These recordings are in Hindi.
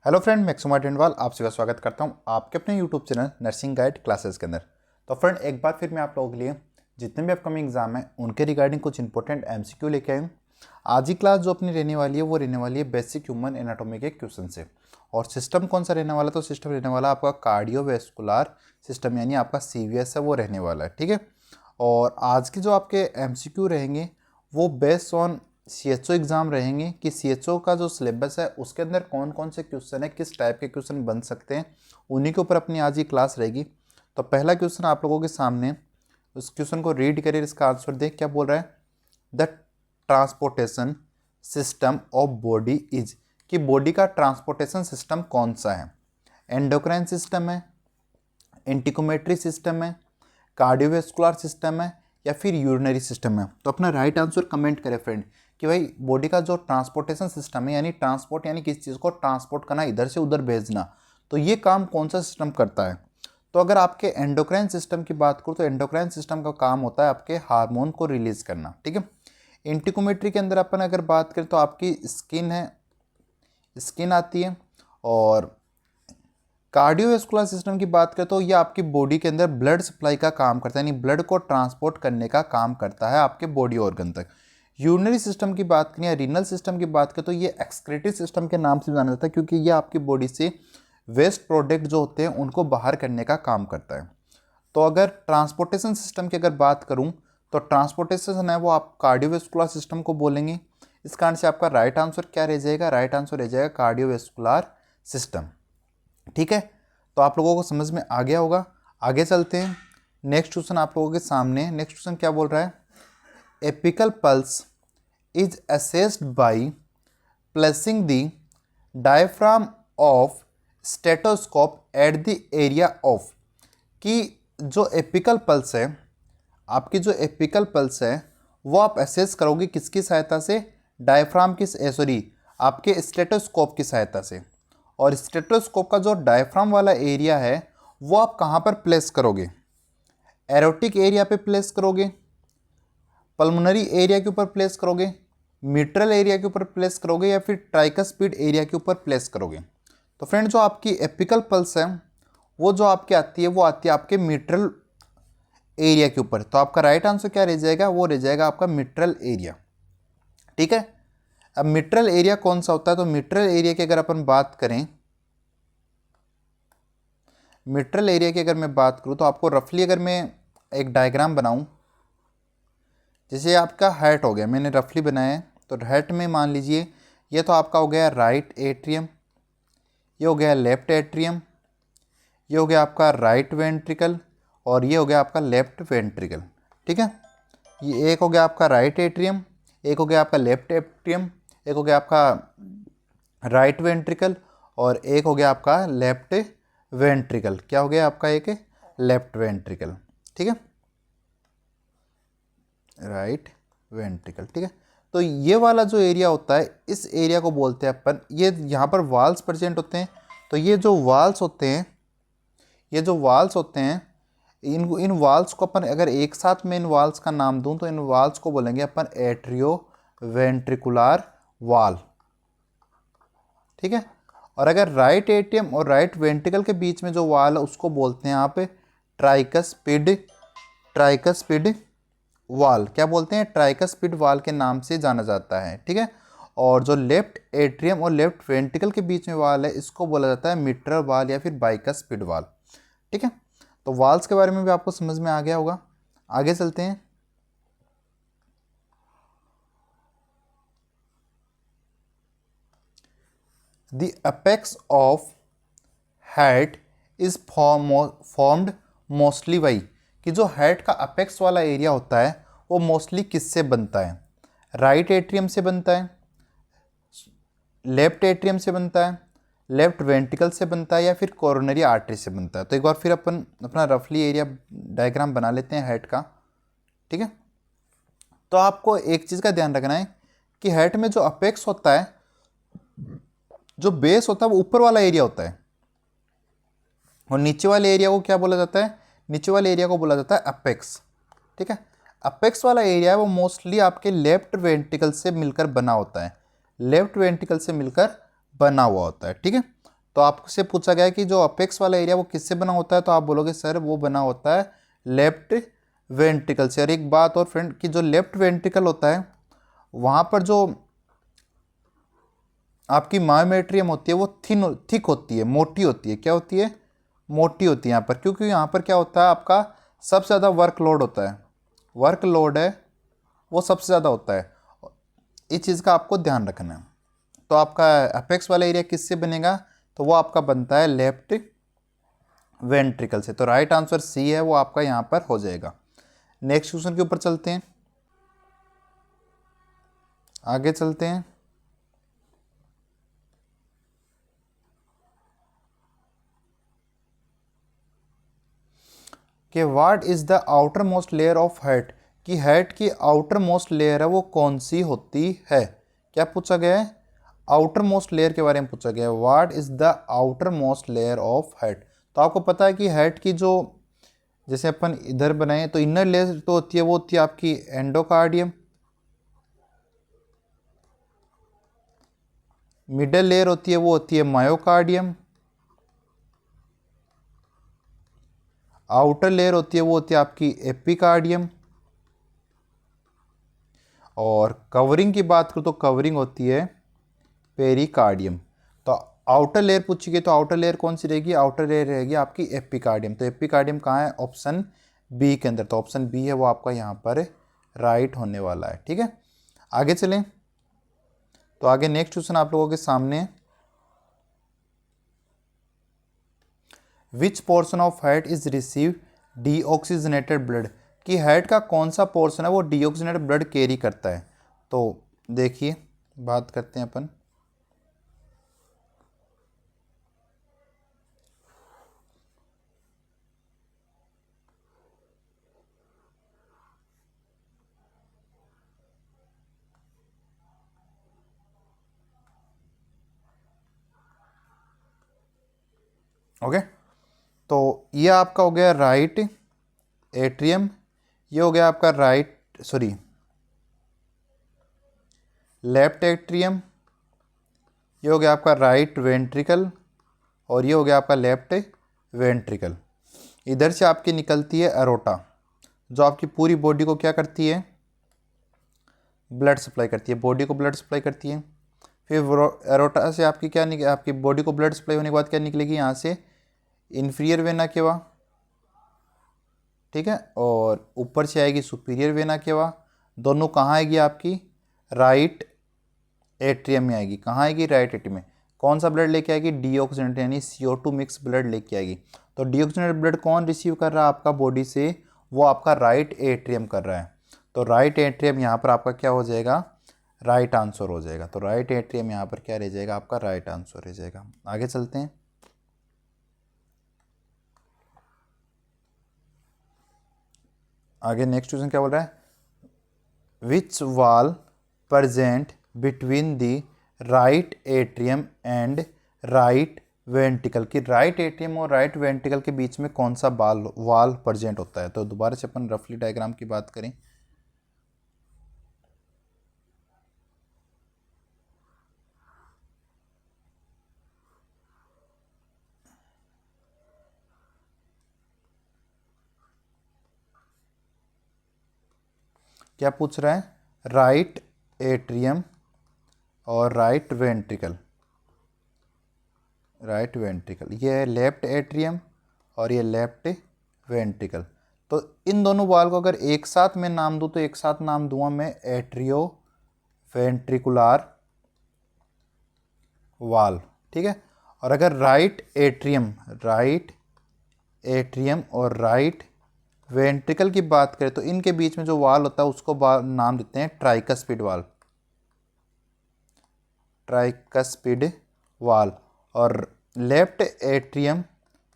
हेलो फ्रेंड, मैं सुमा टेंडवाल आप सभी का स्वागत करता हूं आपके अपने YouTube channel nursing guide classes के अंदर। तो फ्रेंड, एक बार फिर मैं आप लोगों के लिए जितने भी अपकमिंग एग्जाम हैं उनके रिगार्डिंग कुछ इंपॉर्टेंट एमसीक्यू लेके आया हूँ। आज की क्लास जो अपनी रहने वाली है वो रहने वाली है बेसिक ह्यूमन एनाटॉमी के क्वेश्चन से। और सिस्टम कौन सा रहने वाला, तो सिस्टम रहने वाला आपका कार्डियोवैस्कुलर सिस्टम, यानी आपका CVS है वो रहने वाला है। ठीक है। और आज के जो आपके एमसीक्यू रहेंगे वो बेस्ड ऑन CHO एग्ज़ाम रहेंगे कि CHO का जो सिलेबस है उसके अंदर कौन कौन से क्वेश्चन है, किस टाइप के क्वेश्चन बन सकते हैं, उन्हीं के ऊपर अपनी आज की क्लास रहेगी। तो पहला क्वेश्चन आप लोगों के सामने, उस क्वेश्चन को रीड करिए, इसका आंसर देख क्या बोल रहा है। The transportation system of body is, कि बॉडी का ट्रांसपोर्टेशन सिस्टम कौन सा है। एंडोक्राइन सिस्टम है, एंटिकोमेट्री सिस्टम है, कार्डियोवैस्कुलर सिस्टम है, या फिर यूरिनरी सिस्टम है। तो अपना राइट आंसर कमेंट करें फ्रेंड कि भाई बॉडी का जो ट्रांसपोर्टेशन सिस्टम है, यानी ट्रांसपोर्ट यानी किसी चीज़ को ट्रांसपोर्ट करना, इधर से उधर भेजना, तो ये काम कौन सा सिस्टम करता है। तो अगर आपके एंडोक्राइन सिस्टम की बात करूँ तो एंडोक्राइन सिस्टम का काम होता है आपके हार्मोन को रिलीज करना। ठीक है। एंटिकोमेट्री के अंदर अपन अगर बात करें तो आपकी स्किन है, स्किन आती है। और कार्डियोवैस्कुलर सिस्टम की बात करें तो ये आपकी बॉडी के अंदर ब्लड सप्लाई का काम करता है, यानी ब्लड को ट्रांसपोर्ट करने का काम करता है आपके बॉडी ऑर्गन तक। यूरिनरी सिस्टम की बात करें या रीनल सिस्टम की बात करें तो ये एक्सक्रीटरी सिस्टम के नाम से जाना जाता है, क्योंकि ये आपकी बॉडी से वेस्ट प्रोडक्ट जो होते हैं उनको बाहर करने का काम करता है। तो अगर ट्रांसपोर्टेशन सिस्टम की अगर बात करूँ तो ट्रांसपोर्टेशन है वो आप कार्डियोवैस्कुलर सिस्टम को बोलेंगे। इस कारण से आपका राइट आंसर क्या रह जाएगा, राइट आंसर रह जाएगा कार्डियोवैस्कुलर सिस्टम। ठीक है। तो आप लोगों को समझ में आ गया होगा। आगे चलते हैं। नेक्स्ट क्वेश्चन आप लोगों के सामने, नेक्स्ट क्वेश्चन क्या बोल रहा है। Apical pulse is assessed by placing the diaphragm of stethoscope at the area of, कि जो एपिकल पल्स है, आपकी जो एपिकल पल्स है वो आप असेस करोगे किसकी सहायता से, डायफ्राम की, सॉरी आपके स्टेटोस्कोप की सहायता से। और स्टेटोस्कोप का जो डायफ्राम वाला एरिया है वो आप कहाँ पर प्लेस करोगे, एरोटिक एरिया पे प्लेस करोगे, पल्मोनरी एरिया के ऊपर प्लेस करोगे, मिट्रल एरिया के ऊपर प्लेस करोगे, या फिर ट्राइकस्पिड एरिया के ऊपर प्लेस करोगे। तो फ्रेंड, जो आपकी एपिकल पल्स है वो जो आपकी आती है वो आती है आपके मिट्रल एरिया के ऊपर। तो आपका राइट आंसर क्या रह जाएगा, वो रह जाएगा आपका मिट्रल एरिया। ठीक है। अब मिट्रल एरिया कौन सा होता है, तो मिट्रल एरिया की अगर अपन बात करें, मिट्रल एरिया की अगर मैं बात करूं तो आपको रफली अगर मैं एक डायग्राम बनाऊं, जैसे आपका हार्ट हो गया, मैंने रफली बनाया है। तो हार्ट में मान लीजिए ये तो आपका हो गया राइट एट्रियम, ये हो गया लेफ्ट एट्रियम, ये हो गया आपका राइट वेंट्रिकल, और ये हो गया आपका लेफ्ट वेंट्रिकल। ठीक है। ये एक हो गया आपका राइट एट्रियम, एक हो गया आपका लेफ्ट एट्रियम, एक हो गया आपका राइट वेंट्रिकल, और एक हो गया आपका लेफ्ट वेंट्रिकल। क्या हो गया आपका, एक लेफ्ट वेंट्रिकल। ठीक है, राइट वेंट्रिकल। ठीक है। तो ये वाला जो एरिया होता है इस एरिया को बोलते हैं अपन, ये यहाँ पर वाल्स प्रेजेंट होते हैं। तो ये जो वाल्स होते हैं, ये जो वाल्स होते हैं, इन वाल्स को अपन अगर एक साथ में इन वाल्स का नाम दूं तो इन वाल्स को बोलेंगे अपन एट्रियो वेंट्रिकुलर वाल। ठीक है। और अगर राइट एट्रियम और राइट वेंट्रिकल के बीच में जो वाल है उसको बोलते हैं आप ट्राइकस्पिड, ट्राइकस्पिड वाल। क्या बोलते हैं, ट्राइकस्पिड वाल के नाम से जाना जाता है। ठीक है। और जो लेफ्ट एट्रियम और लेफ्ट वेंट्रिकल के बीच में वाल है इसको बोला जाता है मिट्रल वाल या फिर बाइकस्पिड वाल। ठीक है। तो वाल्स के बारे में भी आपको समझ में आ गया होगा। आगे चलते हैं। The apex of head is formed mostly by, कि जो हेड का अपेक्स वाला एरिया होता है वो मोस्टली किससे बनता है, राइट एट्रियम से बनता है, लेफ्ट एट्रियम से बनता है, लेफ्ट वेंट्रिकल से बनता है, या फिर कोरोनरी आर्टरी से बनता है। तो एक बार फिर अपन अपना रफली एरिया डायग्राम बना लेते हैं हेड का। ठीक है। तो आपको एक चीज़ का ध्यान रखना है कि हेड में जो अपेक्स होता है, जो बेस होता है वो ऊपर वाला एरिया होता है, और नीचे वाले एरिया को क्या बोला जाता है, नीचे वाले एरिया को बोला जाता है अपेक्स। ठीक है। अपेक्स वाला एरिया है वो मोस्टली आपके लेफ्ट वेंट्रिकल से मिलकर बना होता है, लेफ्ट वेंट्रिकल से मिलकर बना हुआ होता है। ठीक है। तो आपसे पूछा गया है कि जो अपेक्स वाला एरिया वो किससे बना होता है, तो आप बोलोगे सर वो बना होता है लेफ्ट वेंट्रिकल से। और एक बात और फ्रेंड कि जो लेफ्ट वेंट्रिकल होता है वहाँ पर जो आपकी मायोमेट्रियम होती है वो थिक होती है, मोटी होती है। क्या होती है? मोटी होती है यहाँ पर, क्योंकि यहाँ पर क्या होता है आपका सबसे ज़्यादा वर्कलोड होता है, वर्कलोड है वो सबसे ज़्यादा होता है। इस चीज़ का आपको ध्यान रखना है। तो आपका अपेक्स वाला एरिया किससे बनेगा, तो वो आपका बनता है लेफ्ट वेंट्रिकल से। तो राइट आंसर सी है, वो आपका यहाँ पर हो जाएगा। नेक्स्ट क्वेश्चन के ऊपर चलते हैं, आगे चलते हैं। कि what is the outer most layer of head, कि हेड की आउटर मोस्ट लेयर है वो कौन सी होती है। क्या पूछा गया है? आउटर मोस्ट लेयर के बारे में पूछा गया है। What is the outer most layer of head. तो आपको पता है कि हेड की जो, जैसे अपन इधर बनाए तो इनर लेयर तो होती है, वो होती है आपकी एंडोकार्डियम। मिडल लेयर होती है वो होती है मायोकार्डियम। आउटर लेयर होती है वो होती है आपकी एपिकार्डियम। और कवरिंग की बात करूँ तो कवरिंग होती है पेरिकार्डियम। तो आउटर लेयर पूछी गई तो आउटर लेयर कौन सी रहेगी? आउटर लेयर रहेगी आपकी एपिकार्डियम। तो एपिकार्डियम कहाँ है? ऑप्शन बी के अंदर। तो ऑप्शन बी है वो आपका यहाँ पर राइट होने वाला है। ठीक है, आगे चलें। तो आगे नेक्स्ट क्वेश्चन आप लोगों के सामने, which portion of head is receive deoxygenated blood, कि हेड का कौन सा पोर्शन है वो डीऑक्सीजनेटेड ब्लड कैरी करता है। तो देखिए बात करते हैं अपन। ओके, तो ये आपका हो गया राइट एट्रियम, ये हो गया आपका लेफ्ट एट्रियम, ये हो गया आपका राइट वेंट्रिकल, और ये हो गया आपका लेफ्ट वेंट्रिकल। इधर से आपकी निकलती है एरोटा, जो आपकी पूरी बॉडी को क्या करती है? ब्लड सप्लाई करती है, बॉडी को ब्लड सप्लाई करती है। फिर एरोटा से आपकी क्या आपकी बॉडी को ब्लड सप्लाई होने के बाद क्या निकलेगी? यहाँ से इन्फीरियर वेना केवा, ठीक है, और ऊपर से आएगी सुपीरियर वेना केवा। दोनों कहाँ आएगी? आपकी राइट एट्रियम में आएगी। कहाँ आएगी? राइट एट्रियम में। कौन सा ब्लड लेके आएगी? डीऑक्सीजनेटेड यानी CO2 मिक्स ब्लड लेके आएगी। तो डीऑक्सीजनेटेड ब्लड कौन रिसीव कर रहा है आपका बॉडी से? वो आपका राइट एट्रियम कर रहा है। तो राइट एट्रियम यहाँ पर आपका क्या हो जाएगा? राइट आंसर हो जाएगा। तो राइट एट्रियम यहाँ पर क्या रह जाएगा? आपका राइट आंसर रह जाएगा। आगे चलते हैं। आगे नेक्स्ट क्वेश्चन क्या बोल रहा है? विच वाल present between the right atrium and right ventricle, की राइट एट्रियम और राइट वेंट्रिकल के बीच में कौन सा वाल प्रेजेंट होता है। तो दोबारा से अपन रफली डायग्राम की बात करें। क्या पूछ रहा है? राइट एट्रियम और राइट वेंट्रिकल, राइट वेंट्रिकल, ये है लेफ्ट एट्रियम और ये लेफ्ट वेंट्रिकल। तो इन दोनों वाल को अगर एक साथ मैं नाम दूँ तो एक साथ नाम दूंगा मैं एट्रियो वेंट्रिकुलर वाल। ठीक है, और अगर राइट एट्रियम और राइट वेंट्रिकल की बात करें तो इनके बीच में जो वाल होता है उसको नाम देते हैं ट्राइकस्पिड वाल, ट्राइकस्पिड वाल। और लेफ्ट एट्रियम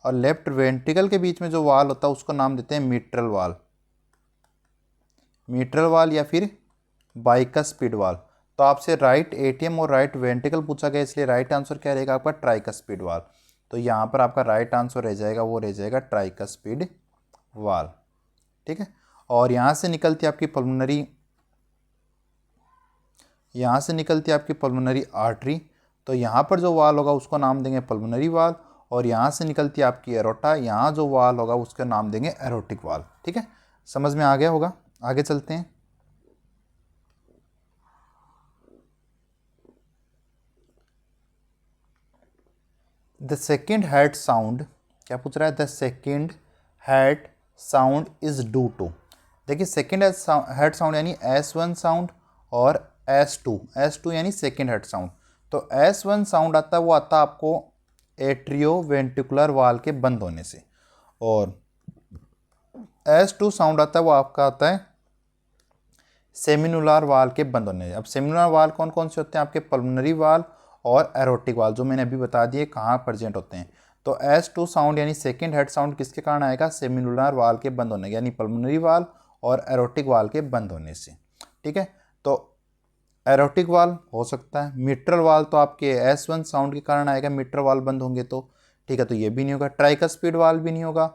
और लेफ्ट वेंट्रिकल के बीच में जो वाल होता है उसको नाम देते हैं मिट्रल वाल, मिट्रल वाल या फिर बाइकस्पिड वाल। तो आपसे राइट एट्रियम और राइट वेंट्रिकल पूछा गया, इसलिए राइट आंसर क्या रहेगा आपका? ट्राइकस्पिड वाल। तो यहाँ पर आपका राइट आंसर रह जाएगा, वो रह जाएगा ट्राइकस्पिड वाल। ठीक है, और यहाँ से निकलती है आपकी पल्मोनरी, यहाँ से निकलती है आपकी पल्मोनरी आर्टरी। तो यहाँ पर जो वाल होगा उसको नाम देंगे पल्मोनरी वाल, और यहाँ से निकलती है आपकी एरोटा, यहाँ जो वाल होगा उसका नाम देंगे एरोटिक वाल। ठीक है, समझ में आ गया होगा। आगे चलते हैं। द सेकेंड हेड साउंड, क्या पूछ रहा है, the second heart sound is due to. देखिए सेकेंड हेड साउंड यानी S1 साउंड और S2 यानी सेकेंड हेड साउंड। तो S1 साउंड आता है, वो आता है आपको एट्रियो वेंट्रिकुलर वाल के बंद होने से, और S2 साउंड आता है वो आपका आता है सेमिनुलर वाल के बंद होने से। अब सेमिनुलर वाल कौन कौन से होते हैं, आपके पल्मोनरी वाल और एरोटिक वाल, जो मैंने अभी बता दिए कहाँ प्रेजेंट होते हैं। तो S2 साउंड यानी सेकेंड हेड साउंड किसके कारण आएगा, सेमिनुलर वाल के बंद होने, यानी पल्मोनरी वाल और एरोटिक वाल के बंद होने से। ठीक है, तो एरोटिक वाल हो सकता है। मिट्रल वाल तो आपके S1 साउंड के कारण आएगा, मिट्रल वाल बंद होंगे तो। ठीक है, तो ये भी नहीं होगा। ट्राइकस्पिड वाल भी नहीं होगा,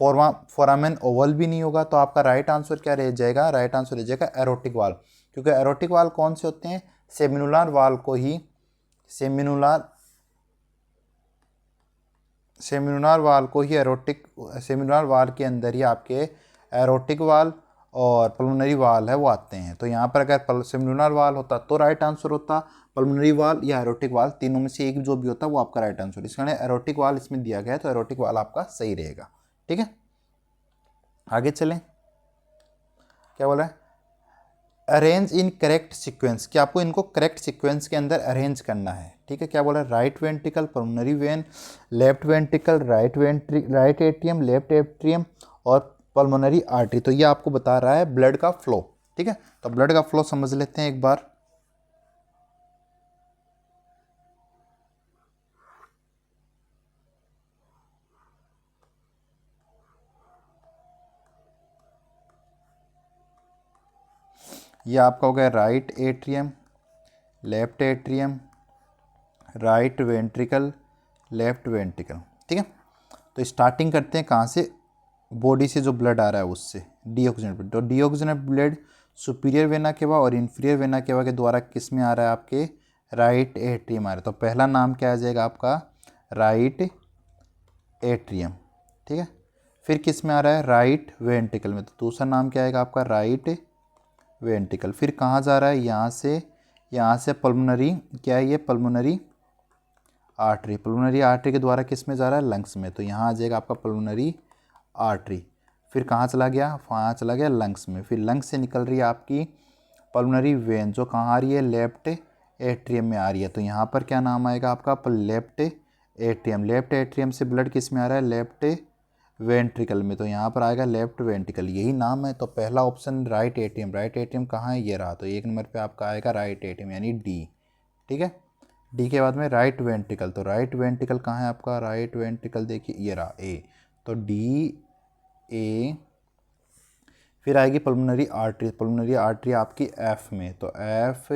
फोरामेन ओवल भी नहीं होगा। तो आपका राइट आंसर क्या रह जाएगा, राइट आंसर रह जाएगा एरोटिक वाल, क्योंकि एरोटिक वाल कौन से होते हैं, सेमिनुलर वाल को ही, सेमिनुलर वाल को ही सेमिनुलर वाल के अंदर ही आपके एरोटिक वाल और पल्मोनरी वाल है वो आते हैं। तो यहाँ पर अगर सेमिनुलर वाल होता तो राइट आंसर होता, पल्मोनरी वाल या एरोटिक वाल, तीनों में से एक जो भी होता वो आपका राइट आंसर। इस कारण एरोटिक वाल इसमें दिया गया है, तो एरोटिक वाल आपका सही रहेगा। ठीक है, आगे चलें। क्या बोला है, अरेंज इन करेक्ट सीक्वेंस, कि आपको इनको करेक्ट सीक्वेंस के अंदर अरेंज करना है। ठीक है, क्या बोला है, right ventricle, pulmonary vein, left ventricle, right atrium, left atrium और पल्मोनरी आर्टरी। तो ये आपको बता रहा है ब्लड का फ्लो। ठीक है, तो ब्लड का फ्लो समझ लेते हैं एक बार। ये आपका हो गया right atrium, left atrium, right ventricle, left ventricle. ठीक है, तो स्टार्टिंग करते हैं कहाँ से, बॉडी से जो ब्लड आ रहा है उससे, डीऑक्सीजनेट ब्लड। तो deoxygenate blood superior vena cava और इन्फीरियर वेना केवा के द्वारा किस में आ रहा है, आपके राइट एट्रियम आ रहा है। तो पहला नाम क्या आ जाएगा आपका, राइट एट्रियम। ठीक है, फिर किस में आ रहा है, राइट वेंट्रिकल में। तो दूसरा नाम क्या आएगा आपका, राइट वेंट्रिकल। फिर कहाँ जा रहा है, यहाँ से पल्मोनरी, क्या है ये, पल्मोनरी आर्टरी। पल्मोनरी आर्टरी के द्वारा किस में जा रहा है, लंग्स में। तो यहाँ आ जाएगा आपका पल्मोनरी आर्टरी। फिर कहाँ चला गया, वहाँ चला गया लंग्स में। फिर लंग्स से निकल रही है आपकी पल्मोनरी वेन, जो कहाँ आ रही है, लेफ्ट एट्रियम में आ रही है। तो यहाँ पर क्या नाम आएगा आपका, लेफ्ट एट्रियम। लेफ्ट एट्रियम से ब्लड किस में आ रहा है, लेफ्ट वेंट्रिकल में। तो यहाँ पर आएगा लेफ्ट वेंट्रिकल, यही नाम है। तो पहला option right atrium, right atrium कहाँ है, ये रहा। तो एक नंबर पे आपका आएगा राइट एट्रियम यानी डी। ठीक है, डी के बाद में राइट वेंट्रिकल। तो राइट वेंट्रिकल कहाँ है आपका, राइट वेंट्रिकल देखिए ये रहा, ए। तो डी ए। फिर आएगी पल्मोनरी आर्टरी, पल्मोनरी आर्टरी आपकी एफ में। तो एफ।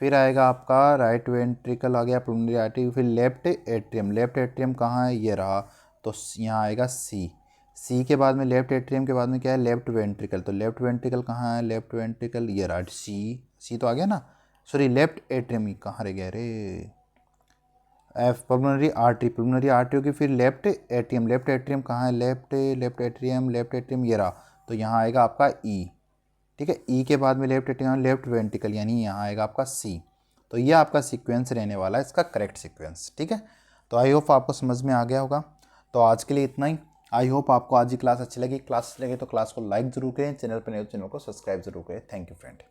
फिर आएगा आपका राइट वेंट्रिकल आ गया, पल्मोनरी आर्टरी। फिर लेफ्ट एट्रियम, लेफ्ट एट्रियम कहाँ है, ये रहा। तो यहाँ आएगा सी। सी के बाद में लेफ्ट एट्रियम के बाद में क्या है, लेफ्ट वेंट्रिकल। तो लेफ्ट वेंट्रिकल कहाँ है, लेफ्ट वेंट्रिकल ये रहा, सी तो आ गया ना, सॉरी लेफ्ट एट्रियम कहाँ रह गया रे, F. Pulmonary artery, pulmonary artery की फिर लेफ्ट एट्रियम, लेफ्ट एट्रियम कहाँ है, लेफ्ट एट्रियम ये रहा। तो यहाँ आएगा आपका ई। ठीक है, ई के बाद में लेफ्ट एट्रियम, लेफ्ट वेंट्रिकल, यानी यहाँ आएगा आपका सी। तो ये आपका सीक्वेंस रहने वाला है, इसका करेक्ट सीक्वेंस। ठीक है, तो आई होप आपको समझ में आ गया होगा। तो आज के लिए इतना ही। आई होप आपको आज की क्लास अच्छी लगी। क्लास अच्छी लगी तो क्लास को लाइक जरूर करें, चैनल पर नए हो चैनल को सब्सक्राइब जरूर करें। Thank you friend.